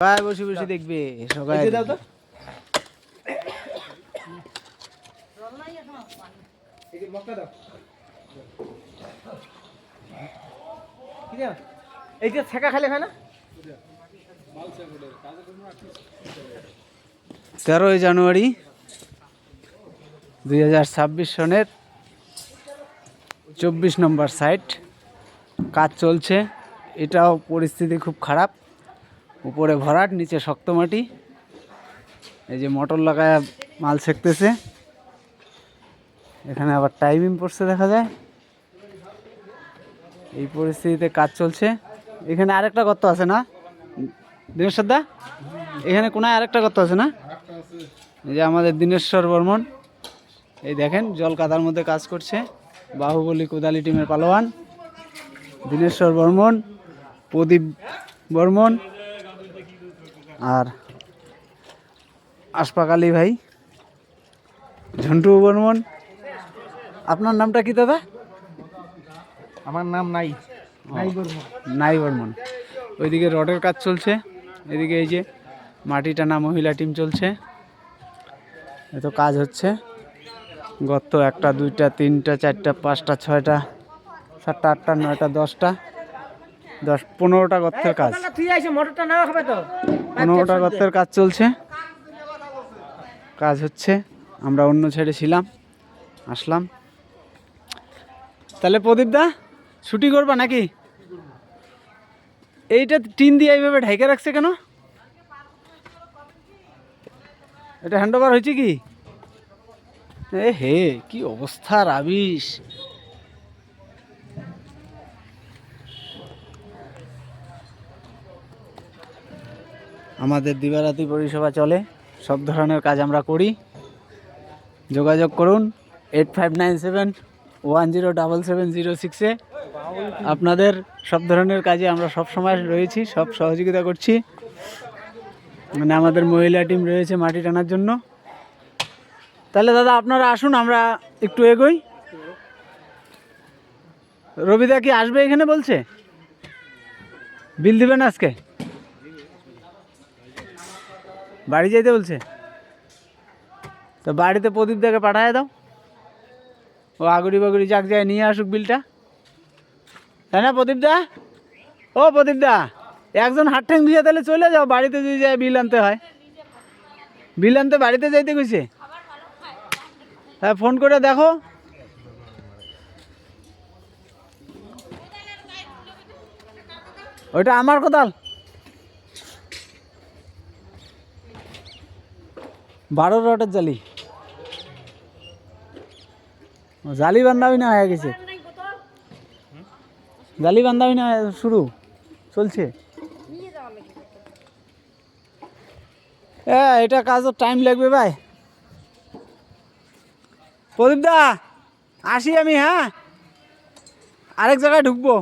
ভাই বসে বসে দেখবে সবাই। দাও তো এই যে ছেঁকা খালি হয় না। 13ই জানুয়ারি 2026 সনের 24 নম্বর সাইট কাজ চলছে। এটাও পরিস্থিতি খুব খারাপ, উপরে ভরাট, নিচে শক্ত মাটি। এই যে মোটর লাগায় মাল সেঁকতেছে, এখানে আবার টাইমিং পড়ছে দেখা যায়। এই পরিস্থিতিতে কাজ চলছে। এখানে আরেকটা গর্ত আছে না দিনেশ্বর দা? এখানে কোনায় আরেকটা গর্ত আছে না? এই যে আমাদের দিনেশ্বর বর্মন, এই দেখেন জল কাদার মধ্যে কাজ করছে। বাহুবলী কোদালি টিমের পালোয়ান দিনেশ্বর বর্মন, প্রদীপ বর্মন আর আশফাক আলী ভাই, ঝন্টু বর্মন। আপনার নামটা কি দাদা? আমার নাম নাই বর্মন। ওইদিকে রডের কাজ চলছে, এদিকে এই যে মাটি টানা মহিলা টিম চলছে। এত কাজ হচ্ছে। গর্ত 1টা 2টা 3টা 4টা 5টা 6টা 7টা 8টা 9টা 10টা 15টা গর্তের কাজ। 15টা গর্তের কাজ চলছে, কাজ হচ্ছে। আমরা অন্য ছেড়ে ছিলাম, আসলাম। তাহলে প্রদীপ দা ছুটি করবা নাকি? এইটা টিন দিয়ে এইভাবে ঢাইকে রাখছে কেন? এটা হ্যান্ড ওভার হয়েছে কি? এ হে, কি অবস্থা রাবিশ। আমাদের দিবারাতি পরিষেবা চলে, সব ধরনের কাজ আমরা করি। যোগাযোগ করুন 8597107706-এ। আপনাদের সব ধরনের কাজে আমরা সব সময় রয়েছি, সব সহযোগিতা করছি। মানে আমাদের মহিলা টিম রয়েছে মাটি টানার জন্য। তাহলে দাদা আপনারা আসুন, আমরা একটু এগোই। রবিদা কি আসবে এখানে বলছে? বিল দিবেন আজকে? বাড়ি যাইতে বলছে? তো বাড়িতে প্রদীপ দাকে পাঠায় দাও, ও আগুড়ি বাগুড়ি যাক যায় নিয়ে আসুক বিলটা, তাই না প্রদীপ দা? ও প্রদীপ দা, একজন হাত ঠ্যাং ধুয়ে তাহলে চলে যাও, বাড়িতে যদি যায় বিল আনতে হয়। বিল আনতে বাড়িতে যাইতে কইছে। হ্যাঁ ফোন করে দেখো। ওইটা আমার কোদাল, 12 রটের জালি। জালি বান্ধাবি না হয়ে গেছে, জালি বান্ধাবি না শুরু চলছে। এটা কাজের টাইম লাগবে ভাই। প্রদীপ দা আসি আমি, হ্যাঁ আরেক জায়গায় ঢুকবো।